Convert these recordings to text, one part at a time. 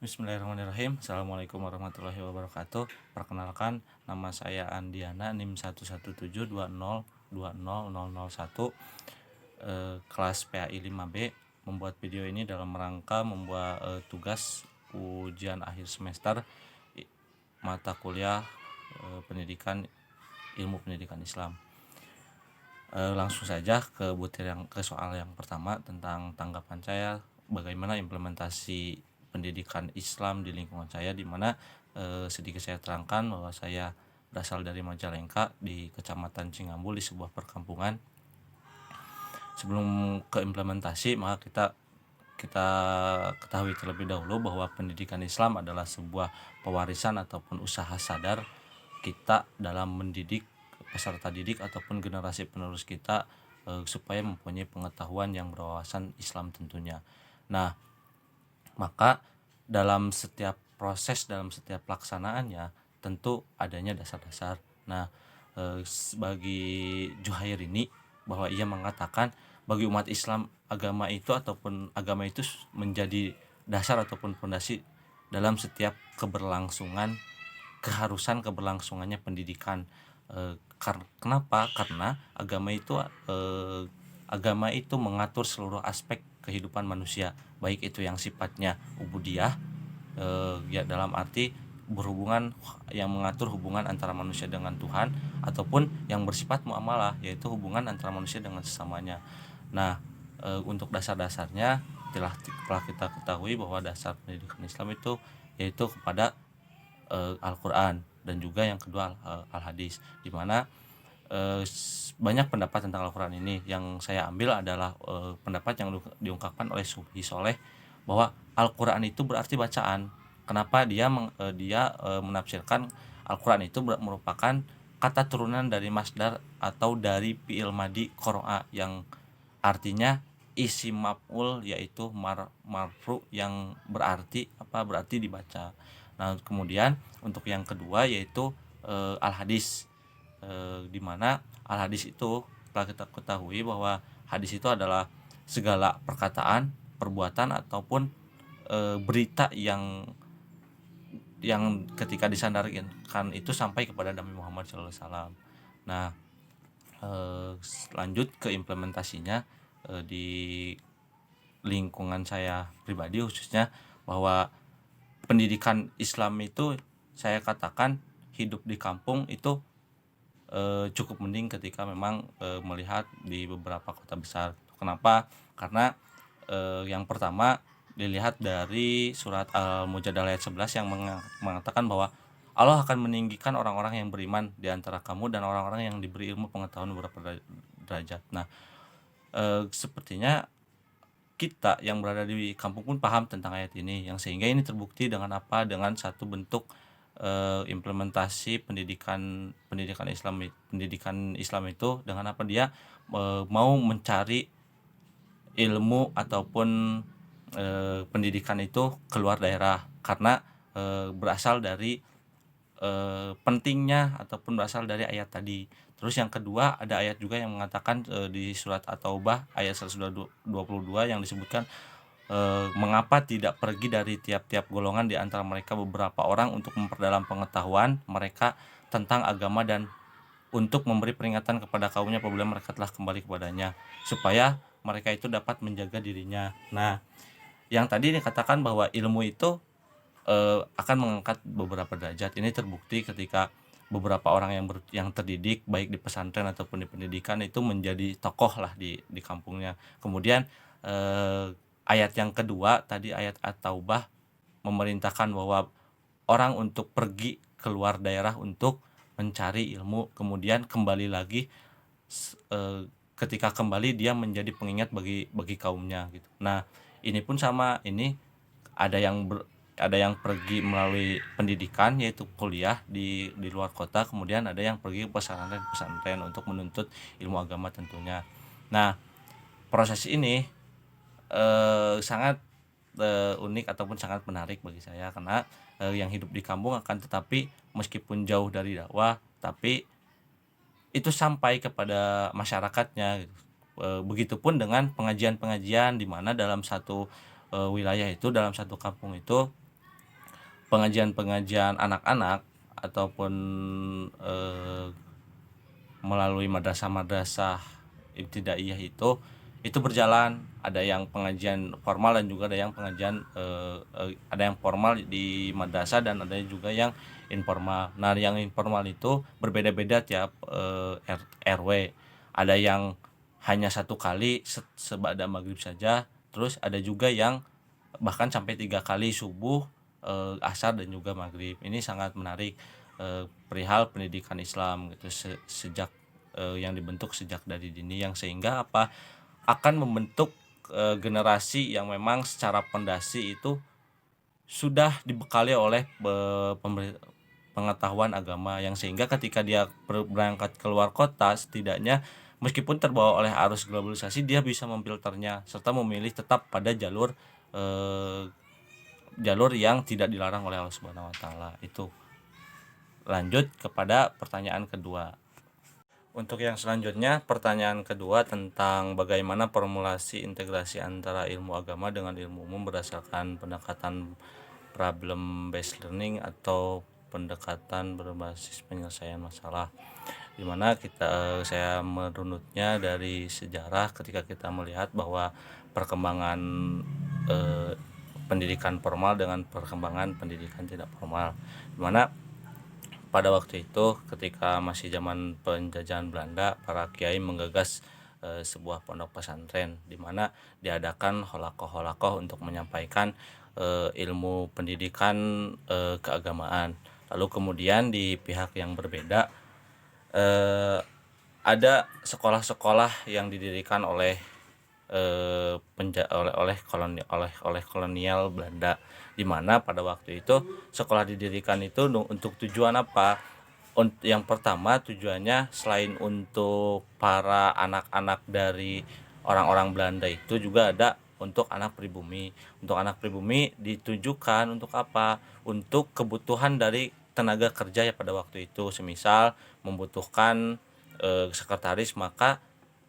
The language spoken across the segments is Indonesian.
Bismillahirrahmanirrahim. Assalamualaikum warahmatullahi wabarakatuh. Perkenalkan, nama saya Andiana, NIM 11720200001, kelas PAI 5B. Membuat video ini dalam rangka membuat tugas ujian akhir semester mata kuliah pendidikan ilmu pendidikan Islam. Langsung saja ke soal yang pertama tentang tanggapan saya bagaimana implementasi pendidikan Islam di lingkungan saya, di mana sedikit saya terangkan bahwa saya berasal dari Majalengka di Kecamatan Cingambul di sebuah perkampungan. Sebelum ke implementasi, maka kita ketahui terlebih dahulu bahwa pendidikan Islam adalah sebuah pewarisan ataupun usaha sadar kita dalam mendidik peserta didik ataupun generasi penerus kita supaya mempunyai pengetahuan yang berwawasan Islam tentunya. Nah, maka dalam setiap proses, dalam setiap pelaksanaannya tentu adanya dasar-dasar. Nah, bagi Juhairini bahwa ia mengatakan bagi umat Islam agama itu menjadi dasar ataupun fondasi dalam setiap keberlangsungannya pendidikan. Kenapa? Karena agama itu mengatur seluruh aspek kehidupan manusia, baik itu yang sifatnya ubudiyah, ya dalam arti berhubungan yang mengatur hubungan antara manusia dengan Tuhan, ataupun yang bersifat muamalah, yaitu hubungan antara manusia dengan sesamanya. Nah, untuk dasar-dasarnya telah kita ketahui bahwa dasar pendidikan Islam itu yaitu kepada Al-Quran, dan juga yang kedua Al-Hadis, di mana banyak pendapat tentang Al-Quran ini. Yang saya ambil adalah pendapat yang diungkapkan oleh Subhi Soleh bahwa Al-Quran itu berarti bacaan. Kenapa dia menafsirkan Al-Quran itu merupakan kata turunan dari masdar atau dari fi'il madi qara'a, yang artinya isim maf'ul, yaitu marfu yang berarti dibaca. Nah, kemudian untuk yang kedua yaitu al-hadis, di mana al-hadis itu telah kita ketahui bahwa hadis itu adalah segala perkataan, perbuatan ataupun berita yang ketika disandarkan itu sampai kepada Nabi Muhammad SAW. Nah, lanjut ke implementasinya di lingkungan saya pribadi khususnya, bahwa pendidikan Islam itu saya katakan hidup di kampung itu cukup mending ketika memang melihat di beberapa kota besar. Kenapa? Karena yang pertama dilihat dari surat Al-Mujadalah ayat 11 yang mengatakan bahwa Allah akan meninggikan orang-orang yang beriman di antara kamu dan orang-orang yang diberi ilmu pengetahuan beberapa derajat. Nah, sepertinya kita yang berada di kampung pun paham tentang ayat ini, yang sehingga ini terbukti dengan apa? Dengan satu bentuk implementasi pendidikan Islam itu dengan apa? Dia mau mencari ilmu ataupun pendidikan itu keluar daerah, karena berasal dari pentingnya ataupun berasal dari ayat tadi. Terus yang kedua ada ayat juga yang mengatakan di surat At-Taubah ayat 122 yang disebutkan mengapa tidak pergi dari tiap-tiap golongan di antara mereka beberapa orang untuk memperdalam pengetahuan mereka tentang agama, dan untuk memberi peringatan kepada kaumnya apabila mereka telah kembali kepadanya, supaya mereka itu dapat menjaga dirinya. Nah, yang tadi dikatakan bahwa ilmu itu akan mengangkat beberapa derajat, ini terbukti ketika beberapa orang yang terdidik baik di pesantren ataupun di pendidikan itu menjadi tokoh lah di kampungnya. Kemudian ayat yang kedua tadi, ayat At-Taubah, memerintahkan bahwa orang untuk pergi keluar daerah untuk mencari ilmu, kemudian kembali lagi, ketika kembali dia menjadi pengingat bagi kaumnya gitu. Nah, ini pun sama, ini ada yang pergi melalui pendidikan yaitu kuliah di luar kota, kemudian ada yang pergi ke pesantren untuk menuntut ilmu agama tentunya. Nah, proses ini sangat unik ataupun sangat menarik bagi saya, karena yang hidup di kampung akan tetapi meskipun jauh dari dakwah, tapi itu sampai kepada masyarakatnya gitu. Begitupun dengan pengajian-pengajian di mana dalam satu wilayah itu, dalam satu kampung itu pengajian-pengajian anak-anak ataupun melalui madrasah-madrasah ibtidaiyah itu berjalan. Ada yang pengajian formal dan juga ada yang pengajian ada yang formal di madrasah dan ada juga yang informal. Nah, yang informal itu berbeda-beda tiap RW. Ada yang hanya satu kali sebada maghrib saja, terus ada juga yang bahkan sampai 3 kali subuh, asar dan juga maghrib. Ini sangat menarik perihal pendidikan Islam gitu sejak yang dibentuk sejak dari dini, yang sehingga apa akan membentuk generasi yang memang secara pondasi itu sudah dibekali oleh pengetahuan agama, yang sehingga ketika dia berangkat keluar kota setidaknya meskipun terbawa oleh arus globalisasi dia bisa memfilternya serta memilih tetap pada eh, jalur yang tidak dilarang oleh Allah Subhanahu wa taala. Itu. Lanjut kepada pertanyaan kedua. Untuk yang selanjutnya, pertanyaan kedua tentang bagaimana formulasi integrasi antara ilmu agama dengan ilmu umum berdasarkan pendekatan problem based learning atau pendekatan berbasis penyelesaian masalah. Dimana saya merunutnya dari sejarah ketika kita melihat bahwa perkembangan pendidikan formal dengan perkembangan pendidikan tidak formal, dimana pada waktu itu ketika masih zaman penjajahan Belanda, para kiai menggagas sebuah pondok pesantren di mana diadakan holakoh-holakoh untuk menyampaikan ilmu pendidikan keagamaan. Lalu kemudian di pihak yang berbeda eh, ada sekolah-sekolah yang didirikan oleh oleh kolonial Belanda, di mana pada waktu itu sekolah didirikan itu untuk tujuan apa? Yang pertama tujuannya selain untuk para anak-anak dari orang-orang Belanda itu juga ada untuk anak pribumi. Untuk anak pribumi ditujukan untuk apa? Untuk kebutuhan dari tenaga kerja ya pada waktu itu. Semisal membutuhkan sekretaris, maka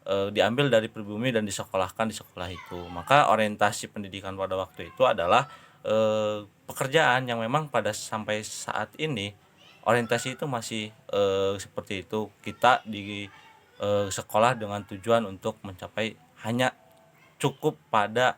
diambil dari pribumi dan disekolahkan di sekolah itu. Maka orientasi pendidikan pada waktu itu adalah pekerjaan yang memang pada sampai saat ini orientasi itu masih seperti itu. Kita di sekolah dengan tujuan untuk mencapai hanya cukup pada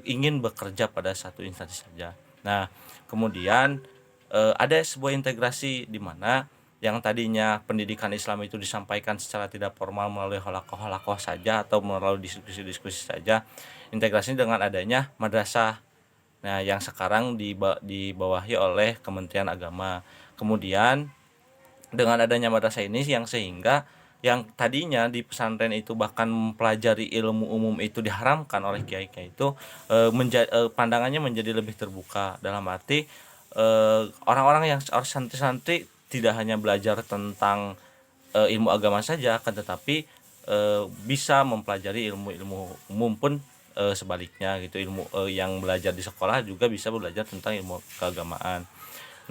ingin bekerja pada satu instansi saja. Nah, kemudian ada sebuah integrasi di mana yang tadinya pendidikan Islam itu disampaikan secara tidak formal melalui halakoh-halakoh saja atau melalui diskusi-diskusi saja, integrasi dengan adanya madrasah. Nah, yang sekarang dibawahi oleh Kementerian Agama. Kemudian dengan adanya madrasah ini yang sehingga yang tadinya di pesantren itu bahkan mempelajari ilmu umum itu diharamkan oleh kiai-kiai itu, pandangannya menjadi lebih terbuka, dalam arti orang-orang yang santri-santri tidak hanya belajar tentang ilmu agama saja, kan, tetapi bisa mempelajari ilmu-ilmu umum pun sebaliknya gitu. Ilmu yang belajar di sekolah juga bisa belajar tentang ilmu keagamaan.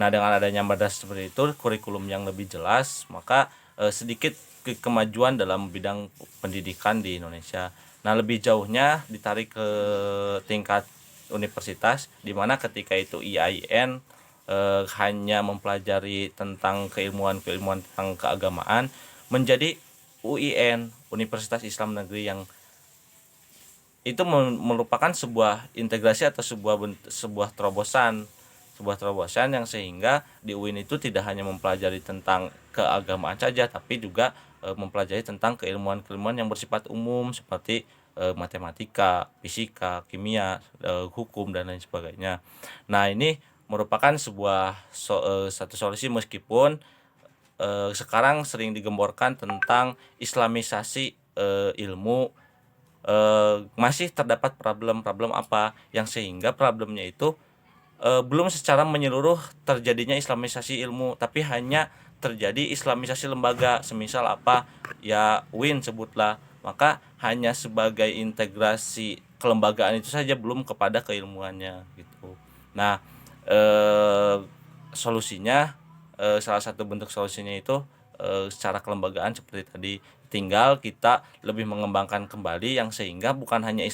Nah, dengan adanya madrasah seperti itu, kurikulum yang lebih jelas, maka sedikit kemajuan dalam bidang pendidikan di Indonesia. Nah, lebih jauhnya ditarik ke tingkat universitas, di mana ketika itu IAIN hanya mempelajari tentang keilmuan-keilmuan tentang keagamaan, menjadi UIN, Universitas Islam Negeri, yang itu merupakan sebuah integrasi atau sebuah terobosan yang sehingga di UIN itu tidak hanya mempelajari tentang keagamaan saja, tapi juga mempelajari tentang keilmuan-keilmuan yang bersifat umum seperti matematika, fisika, kimia, hukum dan lain sebagainya. Nah, ini merupakan satu solusi meskipun sekarang sering digemborkan tentang islamisasi ilmu. Masih terdapat problem-problem apa yang sehingga problemnya itu belum secara menyeluruh terjadinya islamisasi ilmu, tapi hanya terjadi islamisasi lembaga, semisal apa ya UIN sebutlah, maka hanya sebagai integrasi kelembagaan itu saja, belum kepada keilmuannya gitu. Nah, solusinya, salah satu bentuk solusinya itu secara kelembagaan seperti tadi, tinggal kita lebih mengembangkan kembali yang sehingga bukan hanya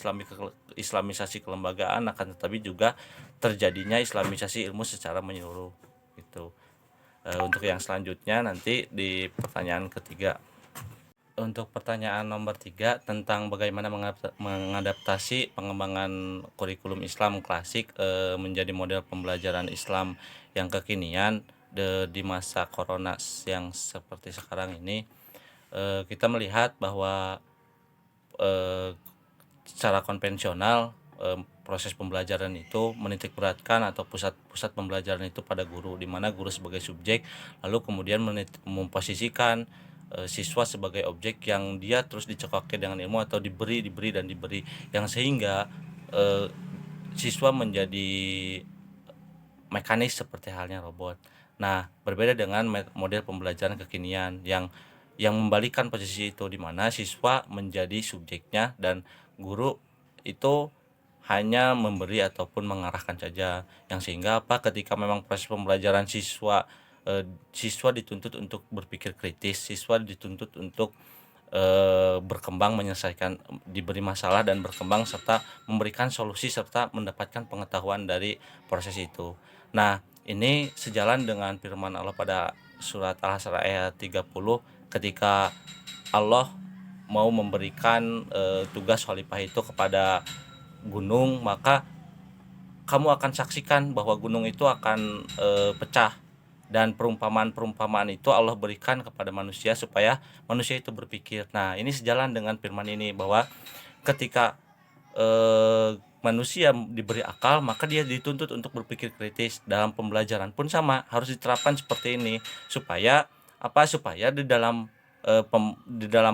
islamisasi kelembagaan, akan tetapi juga terjadinya islamisasi ilmu secara menyeluruh gitu. Untuk yang selanjutnya nanti di pertanyaan ketiga. Untuk pertanyaan nomor 3 tentang bagaimana mengadaptasi pengembangan kurikulum Islam klasik menjadi model pembelajaran Islam yang kekinian di masa corona yang seperti sekarang ini. Kita melihat bahwa secara konvensional proses pembelajaran itu menitik beratkan atau pusat pembelajaran itu pada guru, di mana guru sebagai subjek, lalu kemudian memposisikan siswa sebagai objek yang dia terus dicekoki dengan ilmu atau diberi yang sehingga siswa menjadi mekanis seperti halnya robot. Nah, berbeda dengan model pembelajaran kekinian yang membalikan posisi itu, di mana siswa menjadi subjeknya dan guru itu hanya memberi ataupun mengarahkan saja, yang sehingga ketika memang proses pembelajaran siswa dituntut untuk berpikir kritis, siswa dituntut untuk berkembang, menyelesaikan diberi masalah dan berkembang serta memberikan solusi serta mendapatkan pengetahuan dari proses itu. Nah, ini sejalan dengan firman Allah pada surat Al-Hasr ayat 30 ketika Allah mau memberikan tugas khalifah itu kepada gunung, maka kamu akan saksikan bahwa gunung itu akan pecah, dan perumpamaan itu Allah berikan kepada manusia supaya manusia itu berpikir. Nah, ini sejalan dengan firman ini bahwa ketika manusia diberi akal, maka dia dituntut untuk berpikir kritis. Dalam pembelajaran pun sama, harus diterapkan seperti ini supaya supaya di dalam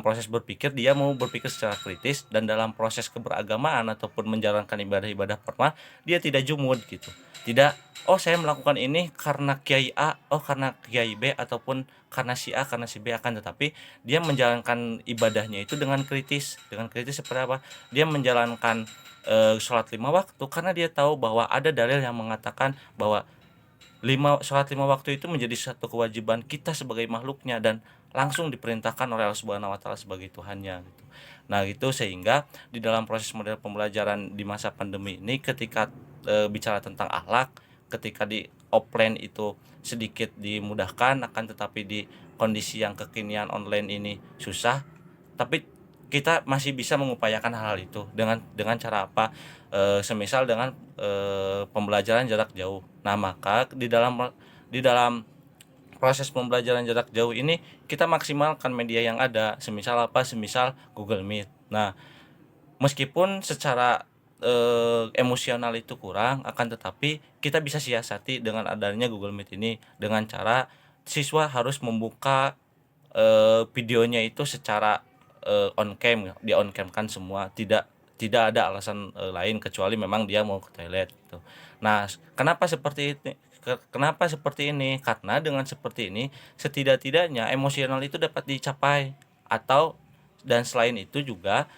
proses berpikir dia mau berpikir secara kritis, dan dalam proses keberagamaan ataupun menjalankan ibadah-ibadah formal dia tidak jumud gitu. Tidak, saya melakukan ini karena kiai A, karena kiai B, ataupun karena si A, karena si B, akan tetapi dia menjalankan ibadahnya itu dengan kritis. Dengan kritis seperti apa? Dia menjalankan sholat 5 waktu karena dia tahu bahwa ada dalil yang mengatakan bahwa sholat 5 waktu itu menjadi satu kewajiban kita sebagai makhluknya dan langsung diperintahkan oleh Allah Subhanahu wa taala sebagai Tuhannya gitu. Nah, itu sehingga di dalam proses model pembelajaran di masa pandemi ini, ketika bicara tentang akhlak, ketika di offline itu sedikit dimudahkan, akan tetapi di kondisi yang kekinian online ini susah, tapi kita masih bisa mengupayakan hal itu dengan cara apa? Semisal dengan pembelajaran jarak jauh. Nah, maka di dalam proses pembelajaran jarak jauh ini kita maksimalkan media yang ada, semisal Google Meet. Nah, meskipun secara emosional itu kurang, akan tetapi kita bisa siasati dengan adanya Google Meet ini dengan cara siswa harus membuka videonya itu secara on cam, di on cam kan semua, tidak ada alasan lain kecuali memang dia mau ke toilet gitu. Nah, kenapa seperti ini? Karena dengan seperti ini setidak-tidaknya emosional itu dapat dicapai, atau dan selain itu juga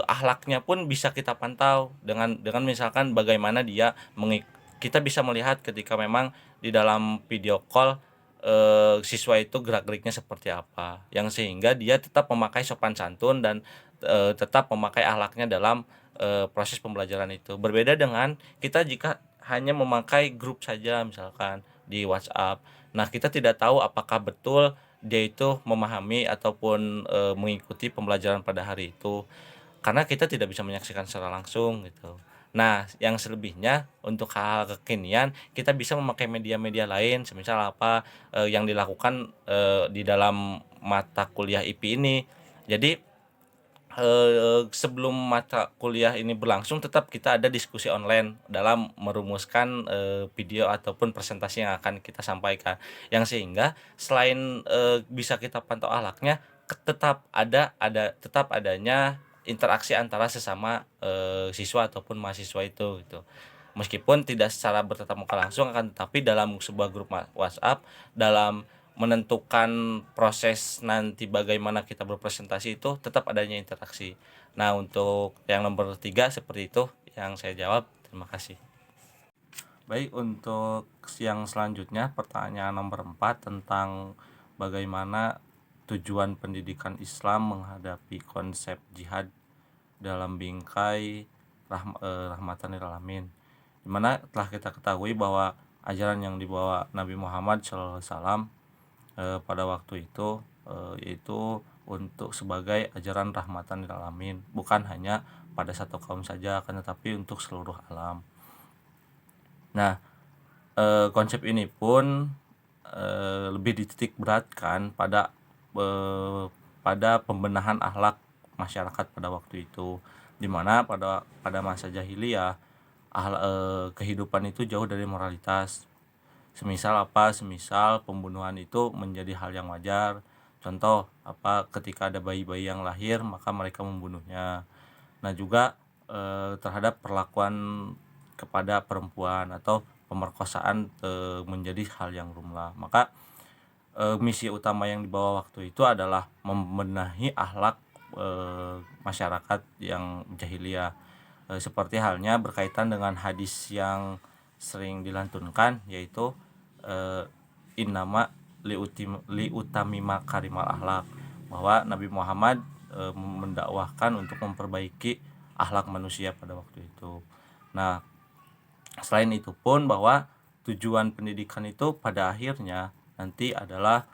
akhlaknya pun bisa kita pantau dengan misalkan bagaimana kita bisa melihat ketika memang di dalam video call siswa itu gerak-geriknya seperti apa, yang sehingga dia tetap memakai sopan santun dan tetap memakai akhlaknya dalam proses pembelajaran itu. Berbeda dengan kita jika hanya memakai grup saja misalkan di WhatsApp. Nah, kita tidak tahu apakah betul dia itu memahami ataupun mengikuti pembelajaran pada hari itu, karena kita tidak bisa menyaksikan secara langsung gitu. Nah, yang selebihnya untuk hal-hal kekinian kita bisa memakai media-media lain, semisal yang dilakukan di dalam mata kuliah IP ini. Jadi sebelum mata kuliah ini berlangsung, tetap kita ada diskusi online dalam merumuskan video ataupun presentasi yang akan kita sampaikan, yang sehingga selain bisa kita pantau akhlaknya, tetap adanya interaksi antara sesama siswa ataupun mahasiswa itu gitu. Meskipun tidak secara bertatap muka langsung, akan tetapi dalam sebuah grup WhatsApp, dalam menentukan proses nanti bagaimana kita berpresentasi itu tetap adanya interaksi. Nah, untuk yang nomor 3 seperti itu yang saya jawab. Terima kasih. Baik, untuk yang selanjutnya pertanyaan nomor 4 tentang bagaimana tujuan pendidikan Islam menghadapi konsep jihad dalam bingkai rahmatan lil alamin. dimana telah kita ketahui bahwa ajaran yang dibawa Nabi Muhammad SAW pada waktu itu yaitu untuk sebagai ajaran rahmatan lil alamin, bukan hanya pada satu kaum saja, akan tetapi untuk seluruh alam. Nah, konsep ini pun lebih dititik beratkan pada pembenahan akhlak masyarakat pada waktu itu, dimana pada masa jahiliyah kehidupan itu jauh dari moralitas. Semisal pembunuhan itu menjadi hal yang wajar. Contoh ketika ada bayi-bayi yang lahir maka mereka membunuhnya. Nah juga terhadap perlakuan kepada perempuan atau pemerkosaan menjadi hal yang lumrah. Maka misi utama yang dibawa waktu itu adalah membenahi akhlak masyarakat yang jahiliyah. Seperti halnya berkaitan dengan hadis yang sering dilantunkan, yaitu innama liutamima karimal akhlak, bahwa Nabi Muhammad mendakwahkan untuk memperbaiki akhlak manusia pada waktu itu. Nah, selain itu pun bahwa tujuan pendidikan itu pada akhirnya nanti adalah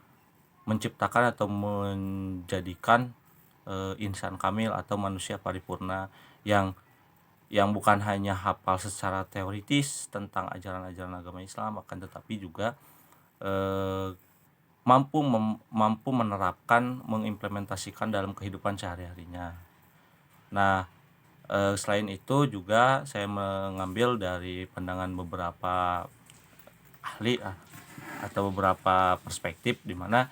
menciptakan atau menjadikan insan kamil atau manusia paripurna yang bukan hanya hafal secara teoritis tentang ajaran-ajaran agama Islam, akan tetapi juga mampu menerapkan, mengimplementasikan dalam kehidupan sehari-harinya. Nah, selain itu juga saya mengambil dari pandangan beberapa ahli atau beberapa perspektif, di mana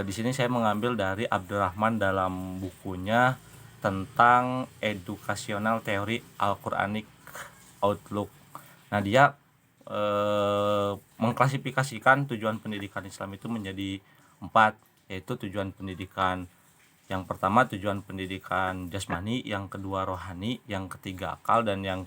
di sini saya mengambil dari Abdurrahman dalam bukunya tentang educational theory Al-Quranic Outlook. Nah, dia mengklasifikasikan tujuan pendidikan Islam itu menjadi 4, yaitu tujuan pendidikan yang pertama tujuan pendidikan jasmani, yang kedua rohani, yang ketiga akal, dan yang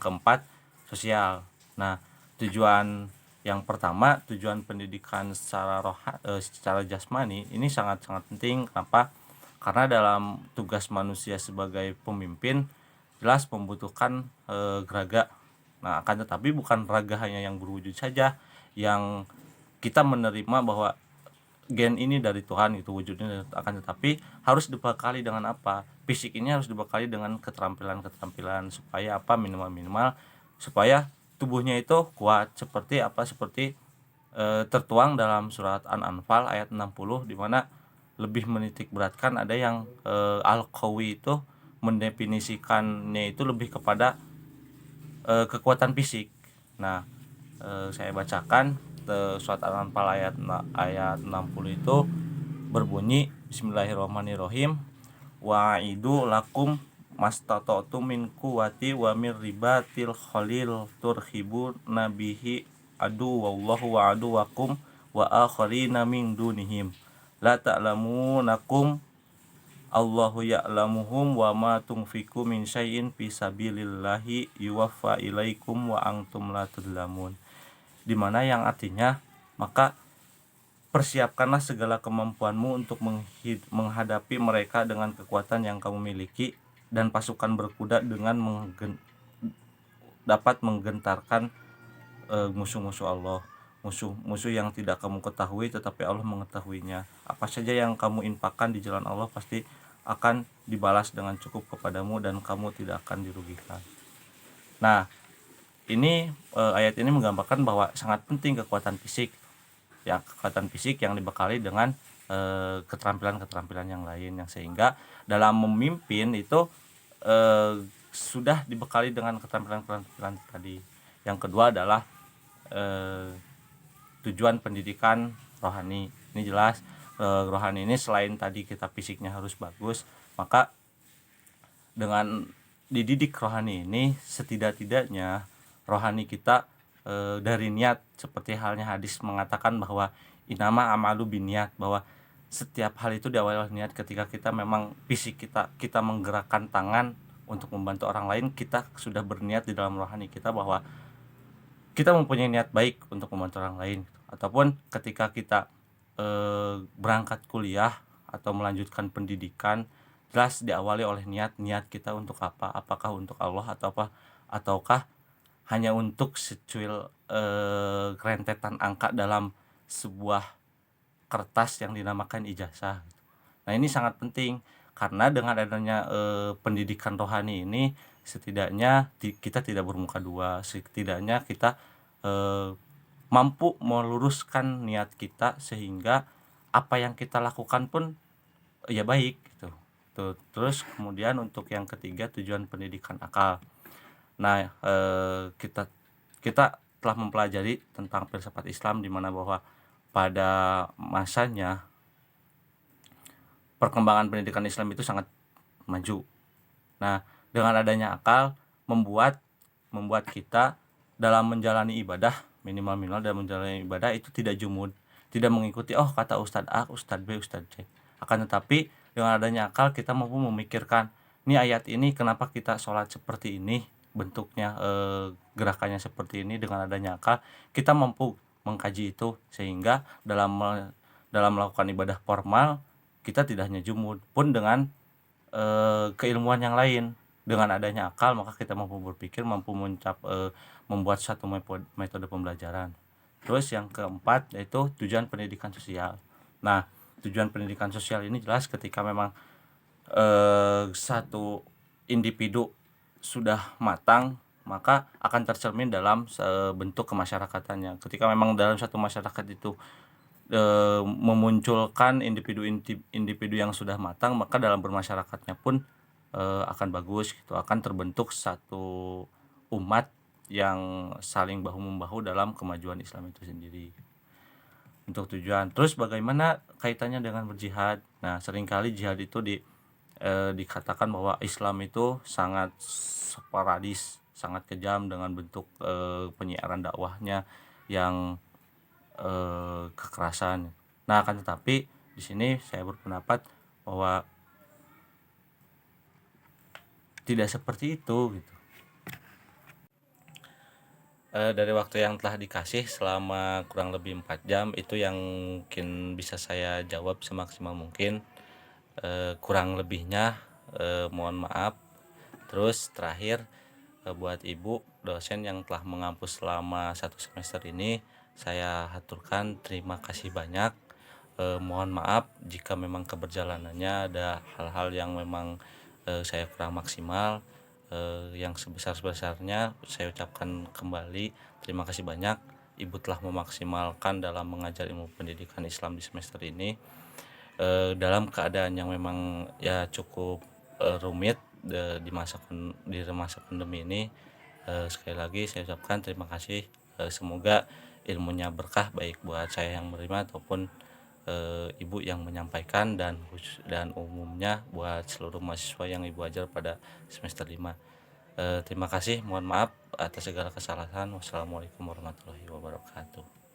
keempat sosial. Nah, tujuan yang pertama, tujuan pendidikan secara jasmani ini sangat-sangat penting. Kenapa? Karena dalam tugas manusia sebagai pemimpin jelas membutuhkan raga. Nah, akan tetapi bukan raga hanya yang berwujud saja, yang kita menerima bahwa gen ini dari Tuhan itu wujudnya, akan tetapi harus dibekali dengan apa? Fisik ini harus dibekali dengan keterampilan supaya minimal supaya tubuhnya itu kuat, seperti tertuang dalam surat An-Anfal ayat 60, di mana lebih menitik beratkan, ada yang Al-Qawi itu mendefinisikannya itu lebih kepada kekuatan fisik. Nah, saya bacakan surat Al-Anfal ayat 60 itu berbunyi, Bismillahirrahmanirrahim, wa'idu lakum mastata'tum min quwwati wa min ribatil khalil turhibu nabihi adu wallahu wa aduwakum wa akharina min dunihim la ta'lamunakum Allahu ya'lamuhum wa ma tunfiqu min syai'in fi sabilillahi yuwaffa ilaikum wa antum la tudlamun. Dimana yang artinya, maka persiapkanlah segala kemampuanmu untuk menghadapi mereka dengan kekuatan yang kamu miliki, dan pasukan berkuda dengan dapat menggentarkan musuh-musuh Allah, musuh yang tidak kamu ketahui tetapi Allah mengetahuinya. Apa saja yang kamu infakkan di jalan Allah pasti akan dibalas dengan cukup kepadamu dan kamu tidak akan dirugikan. Nah, ini ayat ini menggambarkan bahwa sangat penting kekuatan fisik yang dibekali dengan keterampilan-keterampilan yang lain, yang sehingga dalam memimpin itu sudah dibekali dengan keterampilan-keterampilan tadi. Yang kedua adalah tujuan pendidikan rohani. Ini jelas rohani ini selain tadi kita fisiknya harus bagus, maka dengan dididik rohani ini setidak-tidaknya rohani kita dari niat, seperti halnya hadis mengatakan bahwa inama amalu biniat, bahwa setiap hal itu diawali oleh niat. Ketika kita memang fisik kita menggerakkan tangan untuk membantu orang lain, kita sudah berniat di dalam rohani kita bahwa kita mempunyai niat baik untuk membantu orang lain. Ataupun ketika kita berangkat kuliah atau melanjutkan pendidikan, jelas diawali oleh niat kita untuk apa? Apakah untuk Allah ataukah hanya untuk secuil rentetan angka dalam sebuah kertas yang dinamakan ijazah. Nah, ini sangat penting karena dengan adanya pendidikan rohani ini setidaknya kita tidak bermuka dua, setidaknya kita mampu meluruskan niat kita sehingga apa yang kita lakukan pun ya baik gitu. Terus kemudian untuk yang ketiga, tujuan pendidikan akal. Nah, kita kita telah mempelajari tentang filsafat Islam di mana bahwa pada masanya perkembangan pendidikan Islam itu sangat maju. Nah, dengan adanya akal membuat kita dalam menjalani ibadah, minimal dalam menjalani ibadah itu tidak jumud, tidak mengikuti oh kata Ustadz A, Ustadz B, Ustadz C. Akan tetapi dengan adanya akal kita mampu memikirkan, ini ayat ini kenapa kita sholat seperti ini, bentuknya gerakannya seperti ini. Dengan adanya akal kita mampu mengkaji itu sehingga dalam melakukan ibadah formal kita tidak hanya jumud pun dengan keilmuan yang lain. Dengan adanya akal maka kita mampu berpikir, mampu membuat satu metode pembelajaran. Terus yang keempat yaitu tujuan pendidikan sosial. Nah, tujuan pendidikan sosial ini jelas ketika memang satu individu sudah matang maka akan tercermin dalam bentuk kemasyarakatannya. Ketika memang dalam satu masyarakat itu memunculkan individu yang sudah matang, maka dalam bermasyarakatnya pun akan bagus gitu, akan terbentuk satu umat yang saling bahu membahu dalam kemajuan Islam itu sendiri. Untuk tujuan, terus bagaimana kaitannya dengan berjihad? Nah, seringkali jihad itu dikatakan bahwa Islam itu sangat sporadis, sangat kejam dengan bentuk penyiaran dakwahnya yang kekerasan. Nah, akan tetapi di sini saya berpendapat bahwa tidak seperti itu gitu. Dari waktu yang telah dikasih selama kurang lebih 4 jam itu yang mungkin bisa saya jawab semaksimal mungkin. Kurang lebihnya mohon maaf. Terus terakhir buat ibu dosen yang telah mengampus selama 1 semester ini, saya haturkan terima kasih banyak. Mohon maaf jika memang keberjalanannya ada hal-hal yang memang saya kurang maksimal. Yang sebesar-besarnya saya ucapkan kembali terima kasih banyak. Ibu telah memaksimalkan dalam mengajar ilmu pendidikan Islam di semester ini dalam keadaan yang memang ya cukup rumit di masa pandemi ini. Sekali lagi saya ucapkan terima kasih. Semoga ilmunya berkah baik buat saya yang menerima ataupun ibu yang menyampaikan dan umumnya buat seluruh mahasiswa yang ibu ajar pada semester 5. Terima kasih, mohon maaf atas segala kesalahan. Wassalamualaikum warahmatullahi wabarakatuh.